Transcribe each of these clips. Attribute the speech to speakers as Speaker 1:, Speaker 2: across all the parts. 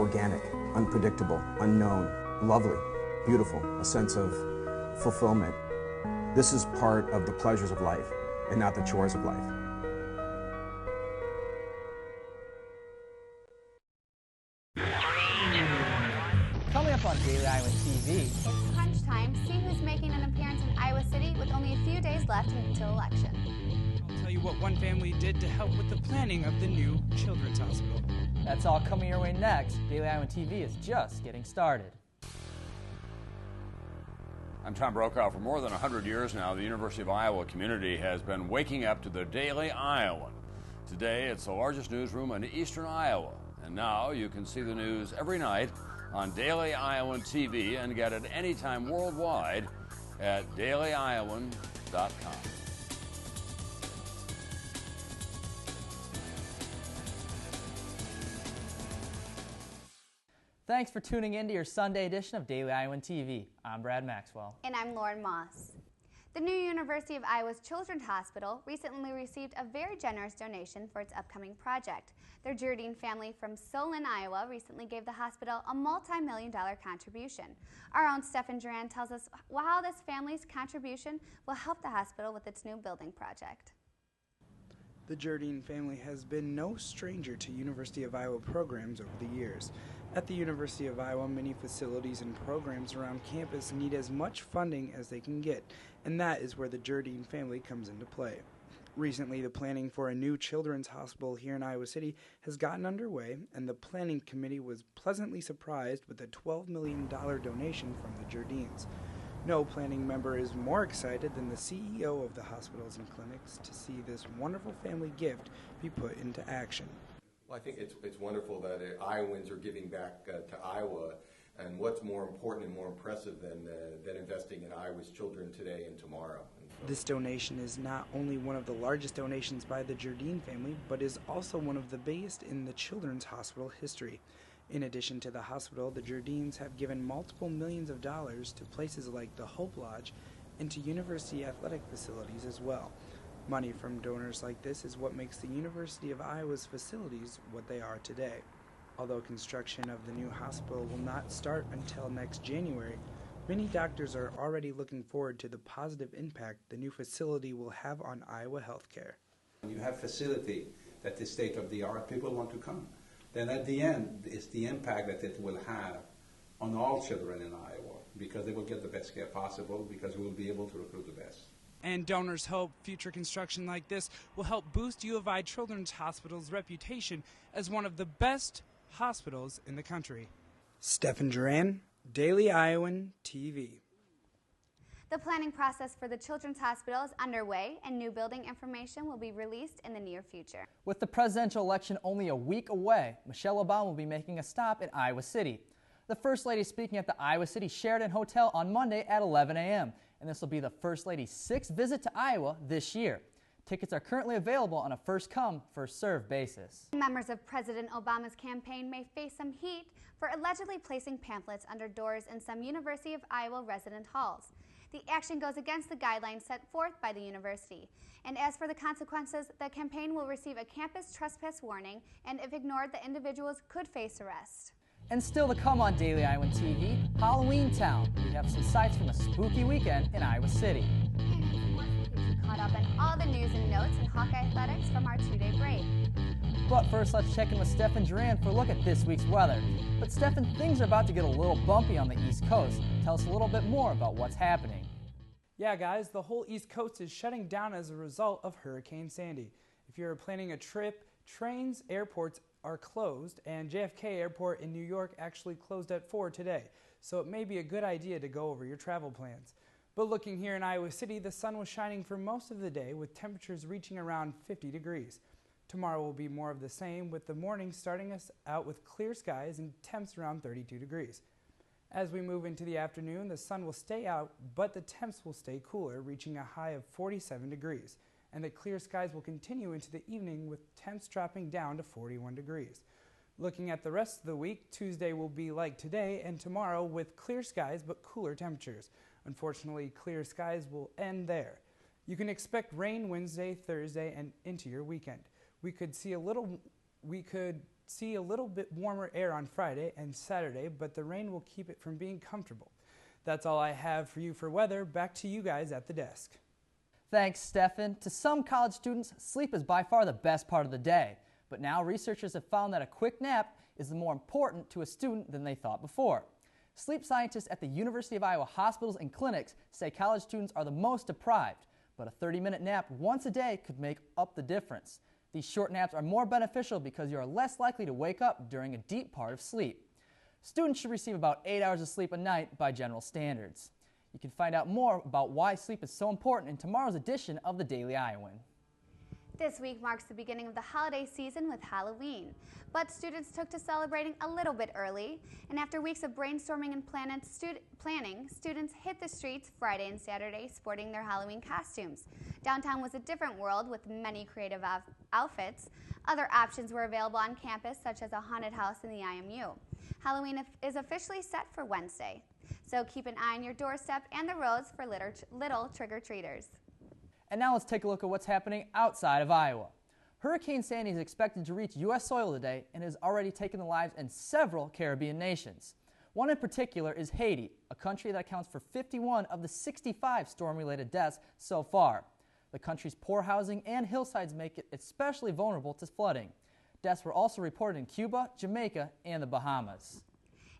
Speaker 1: organic, unpredictable, unknown, lovely, beautiful, a sense of fulfillment. This is part of the pleasures of life and not the chores of life.
Speaker 2: Coming up on Daily Iowan TV.
Speaker 3: It's crunch time. See who's making an appearance in Iowa City with only a few days left until election.
Speaker 4: I'll tell you what one family did to help with the planning of the new children's hospital.
Speaker 2: That's all coming your way next. Daily Iowan TV is just getting started.
Speaker 5: I'm Tom Brokaw. For more than 100 years now, the University of Iowa community has been waking up to the Daily Iowan. Today, it's the largest newsroom in eastern Iowa. And now you can see the news every night on Daily Iowan TV and get it anytime worldwide at dailyiowan.com.
Speaker 2: Thanks for tuning in to your Sunday edition of Daily Iowan TV. I'm Brad Maxwell.
Speaker 3: And I'm Lauren Moss. The new University of Iowa's Children's Hospital recently received a very generous donation for its upcoming project. Their Jardine family from Solon, Iowa recently gave the hospital a multi-million-dollar contribution. Our own Stefan Duran tells us how this family's contribution will help the hospital with its new building project.
Speaker 4: The Jardine family has been no stranger to University of Iowa programs over the years. At the University of Iowa, many facilities and programs around campus need as much funding as they can get, and that is where the Jardine family comes into play. Recently, the planning for a new children's hospital here in Iowa City has gotten underway, and the planning committee was pleasantly surprised with a $12 million donation from the Jardines. No planning member is more excited than the CEO of the hospitals and clinics to see this wonderful family gift be put into action.
Speaker 6: Well, I think it's wonderful that Iowans are giving back to Iowa, and what's more important and more impressive than investing in Iowa's children today and tomorrow.
Speaker 4: This donation is not only one of the largest donations by the Jardine family, but is also one of the biggest in the children's hospital history. In addition to the hospital, the Jardines have given multiple millions of dollars to places like the Hope Lodge and to university athletic facilities as well. Money from donors like this is what makes the University of Iowa's facilities what they are today. Although construction of the new hospital will not start until next January, many doctors are already looking forward to the positive impact the new facility will have on Iowa healthcare.
Speaker 7: When you have facility that is state of the art, people want to come. Then at the end, it's the impact that it will have on all children in Iowa, because they will get the best care possible, because we will be able to recruit the best.
Speaker 4: And donors hope future construction like this will help boost U of I Children's Hospital's reputation as one of the best hospitals in the country. Stefan Duran, Daily Iowan TV.
Speaker 3: The planning process for the Children's Hospital is underway, and new building information will be released in the near future.
Speaker 2: With the presidential election only a week away, Michelle Obama will be making a stop in Iowa City. The First Lady is speaking at the Iowa City Sheraton Hotel on Monday at 11 a.m., and this will be the First Lady's 6th visit to Iowa this year. Tickets are currently available on a first-come, first-served basis.
Speaker 3: Members of President Obama's campaign may face some heat for allegedly placing pamphlets under doors in some University of Iowa resident halls. The action goes against the guidelines set forth by the university. And as for the consequences, the campaign will receive a campus trespass warning, and if ignored, the individuals could face arrest.
Speaker 2: And still to come on Daily Iowan TV, Halloween Town. We have some sights from a spooky weekend in Iowa City.
Speaker 3: Caught up on all the news and notes in Hawkeye Athletics from our 2-day break.
Speaker 2: But first, let's check in with Stefan Duran for a look at this week's weather. But Stefan, things are about to get a little bumpy on the East Coast. Tell us a little bit more about what's happening.
Speaker 4: Yeah, guys, the whole East Coast is shutting down as a result of Hurricane Sandy. If you're planning a trip, trains, airports are closed, and JFK Airport in New York actually closed at 4 today. So it may be a good idea to go over your travel plans. But looking here in Iowa City, the sun was shining for most of the day with temperatures reaching around 50 degrees. Tomorrow will be more of the same, with the morning starting us out with clear skies and temps around 32 degrees. As we move into the afternoon, the sun will stay out, but the temps will stay cooler, reaching a high of 47 degrees. And the clear skies will continue into the evening with temps dropping down to 41 degrees. Looking at the rest of the week, Tuesday will be like today and tomorrow with clear skies but cooler temperatures. Unfortunately, clear skies will end there. You can expect rain Wednesday, Thursday, and into your weekend. We could see see a little bit warmer air on Friday and Saturday, but the rain will keep it from being comfortable. That's all I have for you for weather. Back to you guys at the desk.
Speaker 2: Thanks, Stefan. To some college students, sleep is by far the best part of the day. But now researchers have found that a quick nap is more important to a student than they thought before. Sleep scientists at the University of Iowa hospitals and clinics say college students are the most deprived, but a 30-minute nap once a day could make up the difference. These short naps are more beneficial because you are less likely to wake up during a deep part of sleep. Students should receive about 8 hours of sleep a night by general standards. You can find out more about why sleep is so important in tomorrow's edition of the Daily Iowan.
Speaker 3: This week marks the beginning of the holiday season with Halloween, but students took to celebrating a little bit early, and after weeks of brainstorming and planning, students hit the streets Friday and Saturday sporting their Halloween costumes. Downtown was a different world with many creative outfits. Other options were available on campus, such as a haunted house in the IMU. Halloween is officially set for Wednesday, so keep an eye on your doorstep and the roads for little trick-or-treaters.
Speaker 2: And now let's take a look at what's happening outside of Iowa. Hurricane Sandy is expected to reach U.S. soil today and has already taken the lives in several Caribbean nations. One in particular is Haiti, a country that accounts for 51 of the 65 storm-related deaths so far. The country's poor housing and hillsides make it especially vulnerable to flooding. Deaths were also reported in Cuba, Jamaica, and the Bahamas.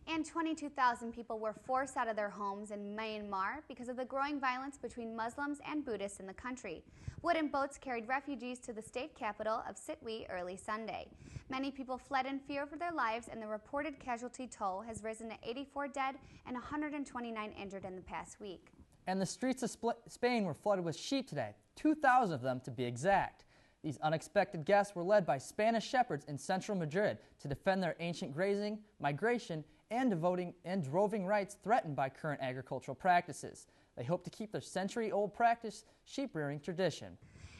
Speaker 3: And 22,000 people were forced out of their homes in Myanmar because of the growing violence between Muslims and Buddhists in the country. Wooden boats carried refugees to the state capital of Sitwe early Sunday. Many people fled in fear for their lives, and the reported casualty toll has risen to 84 dead and 129 injured in the past week.
Speaker 2: And the streets of Spain were flooded with sheep today, 2,000 of them to be exact. These unexpected guests were led by Spanish shepherds in central Madrid to defend their ancient grazing, migration, and droving rights threatened by current agricultural practices. They hope to keep their century-old practice sheep-rearing tradition.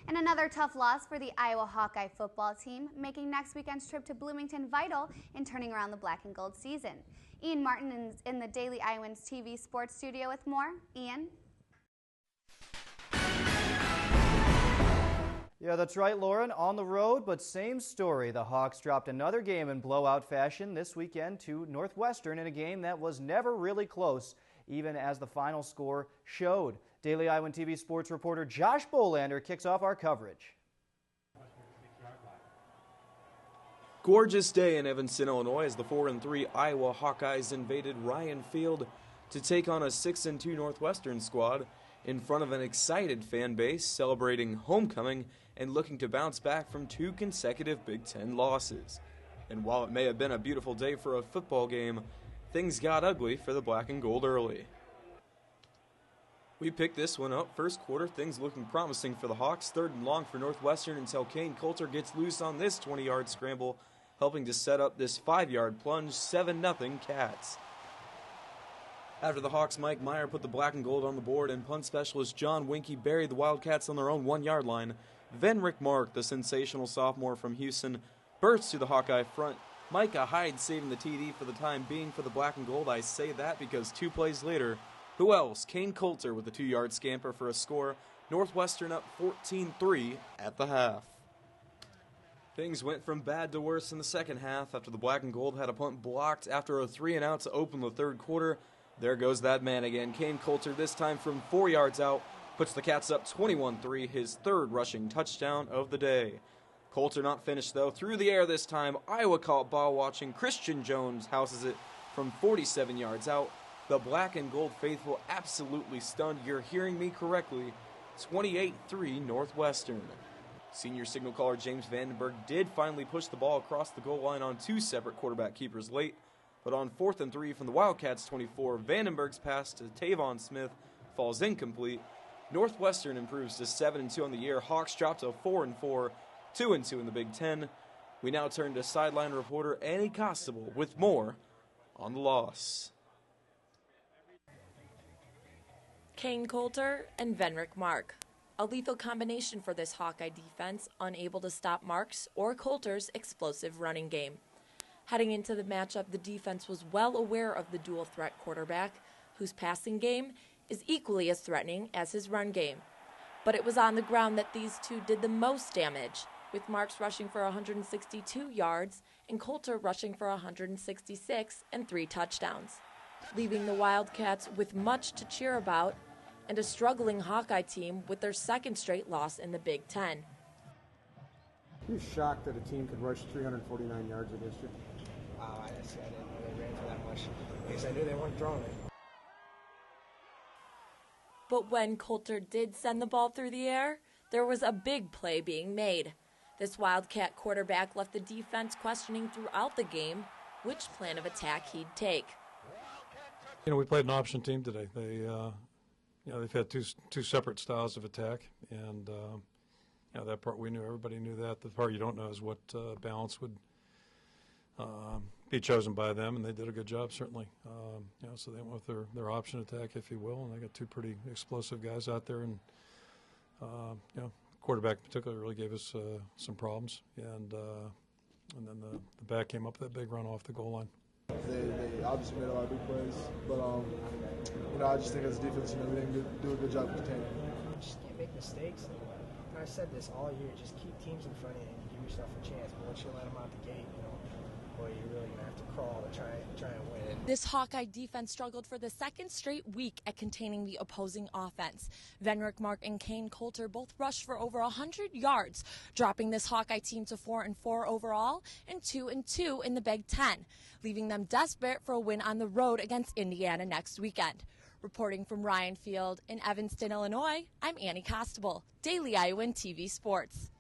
Speaker 3: And another tough loss for the Iowa Hawkeye football team, making next weekend's trip to Bloomington vital in turning around the black and gold season. Ian Martin is in the Daily Iowans TV sports studio with more. Ian?
Speaker 8: Yeah, that's right, Lauren. On the road, but same story. The Hawks dropped another game in blowout fashion this weekend to Northwestern in a game that was never really close, even as the final score showed. Daily Iowan TV sports reporter Josh Bolander kicks off our coverage.
Speaker 9: Gorgeous day in Evanston, Illinois, as the 4-3 Iowa Hawkeyes invaded Ryan Field to take on a 6-2 Northwestern squad in front of an excited fan base celebrating homecoming and looking to bounce back from 2 consecutive Big Ten losses. And while it may have been a beautiful day for a football game, things got ugly for the black and gold early. We picked this one up first quarter, things looking promising for the Hawks. 3rd and long for Northwestern until Kane Coulter gets loose on this 20-yard scramble, helping to set up this 5-yard plunge, 7-0 Cats. After the Hawks, Mike Meyer put the black and gold on the board, and punt specialist John Winkie buried the Wildcats on their own 1-yard line. Venrick Mark, the sensational sophomore from Houston, bursts to the Hawkeye front. Micah Hyde saving the TD for the time being for the black and gold. I say that because 2 plays later, who else? Kane Coulter with a 2-yard scamper for a score. Northwestern up 14-3 at the half. Things went from bad to worse in the second half after the black and gold had a punt blocked after a 3-and-out to open the third quarter. There goes that man again. Kane Coulter, this time from 4 yards out, puts the Cats up 21-3, his 3rd rushing touchdown of the day. Coulter not finished, though. Through the air this time, Iowa caught ball watching. Christian Jones houses it from 47 yards out. The black and gold faithful absolutely stunned. You're hearing me correctly. 28-3 Northwestern. Senior signal caller James Vandenberg did finally push the ball across the goal line on 2 separate quarterback keepers late. But on 4th and 3 from the Wildcats 24, Vandenberg's pass to Tavon Smith falls incomplete. Northwestern improves to 7-2 on the year. Hawks drop to 4-4, 2-2 in the Big Ten. We now turn to sideline reporter Annie Costable with more on the loss.
Speaker 10: Kane Coulter and Venrick Mark. A lethal combination for this Hawkeye defense, unable to stop Mark's or Coulter's explosive running game. Heading into the matchup, the defense was well aware of the dual-threat quarterback, whose passing game is equally as threatening as his run game. But it was on the ground that these two did the most damage. with Marks rushing for 162 yards and Coulter rushing for 166 and 3 touchdowns, leaving the Wildcats with much to cheer about and a struggling Hawkeye team with their second straight loss in the Big Ten.
Speaker 11: You're shocked that a team could rush 349 yards against you?
Speaker 12: I didn't know they ran for that much because I knew they weren't throwing it.
Speaker 10: But when Coulter did send the ball through the air, there was a big play being made. This Wildcat quarterback left the defense questioning throughout the game which plan of attack he'd take.
Speaker 13: We played an option team today. They've had two separate styles of attack, and that part we knew. Everybody knew that. The part you don't know is what balance would be chosen by them, and they did a good job, certainly. So they went with their option attack, if you will, and they got two pretty explosive guys out there, and quarterback in particular really gave us some problems, and then the back came up with that big run off the goal line.
Speaker 11: They obviously made a lot of big plays, but I just think as a defense, we didn't do a good job of containing.
Speaker 12: You just can't make mistakes. And I've said this all year: just keep teams in front of you and give yourself a chance. But once you let them out the gate, boy, you're really gonna have to crawl to try and win.
Speaker 10: This Hawkeye defense struggled for the second straight week at containing the opposing offense. Venrick Mark and Kane Coulter both rushed for over 100 yards, dropping this Hawkeye team to 4-4 overall and 2-2 in the Big Ten, leaving them desperate for a win on the road against Indiana next weekend. Reporting from Ryan Field in Evanston, Illinois, I'm Annie Costable, Daily Iowan TV Sports.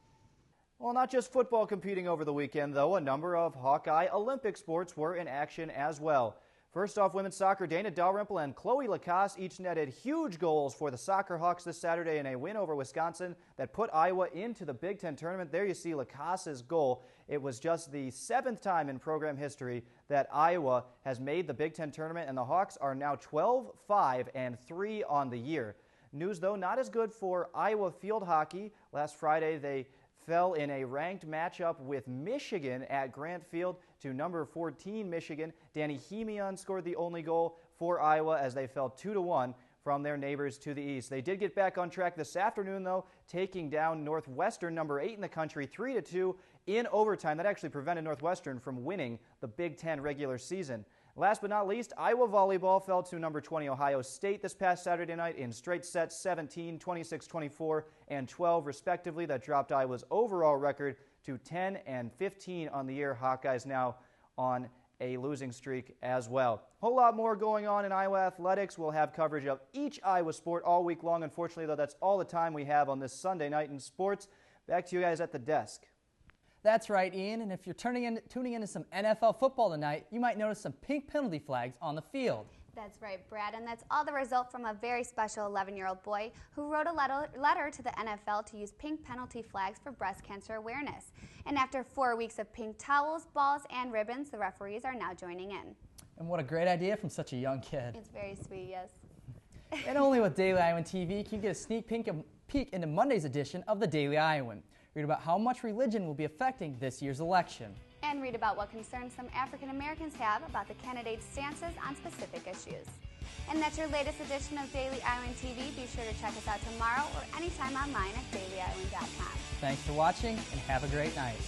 Speaker 8: Well, not just football competing over the weekend, though. A number of Hawkeye Olympic sports were in action as well. First off, women's soccer, Dana Dalrymple and Chloe Lacasse each netted huge goals for the Soccer Hawks this Saturday in a win over Wisconsin that put Iowa into the Big Ten tournament. There you see Lacasse's goal. It was just the 7th time in program history that Iowa has made the Big Ten tournament, and the Hawks are now 12-5-3 on the year. News, though, not as good for Iowa field hockey. Last Friday, they fell in a ranked matchup with Michigan at Grant Field to number 14 Michigan. Danny Hemion scored the only goal for Iowa as they fell 2-1 from their neighbors to the east. They did get back on track this afternoon, though, taking down Northwestern, number 8 in the country, 3-2 in overtime. That actually prevented Northwestern from winning the Big Ten regular season. Last but not least, Iowa volleyball fell to number 20 Ohio State this past Saturday night in straight sets, 17, 26, 24, and 12 respectively. That dropped Iowa's overall record to 10-15 on the year. Hawkeyes now on a losing streak as well. A whole lot more going on in Iowa athletics. We'll have coverage of each Iowa sport all week long. Unfortunately, though, that's all the time we have on this Sunday night in sports. Back to you guys at the desk.
Speaker 2: That's right, Ian, and if you're tuning into some NFL football tonight, you might notice some pink penalty flags on the field.
Speaker 3: That's right, Brad, and that's all the result from a very special 11-year-old boy who wrote a letter to the NFL to use pink penalty flags for breast cancer awareness. And after 4 weeks of pink towels, balls, and ribbons, the referees are now joining in.
Speaker 2: And what a great idea from such a young kid.
Speaker 3: It's very sweet, yes.
Speaker 2: And only with Daily Iowan TV can you get a sneak peek into Monday's edition of the Daily Iowan. Read about how much religion will be affecting this year's election.
Speaker 3: And read about what concerns some African Americans have about the candidates' stances on specific issues. And that's your latest edition of Daily Iowan TV. Be sure to check us out tomorrow or anytime online at dailyiowan.com.
Speaker 2: Thanks for watching and have a great night.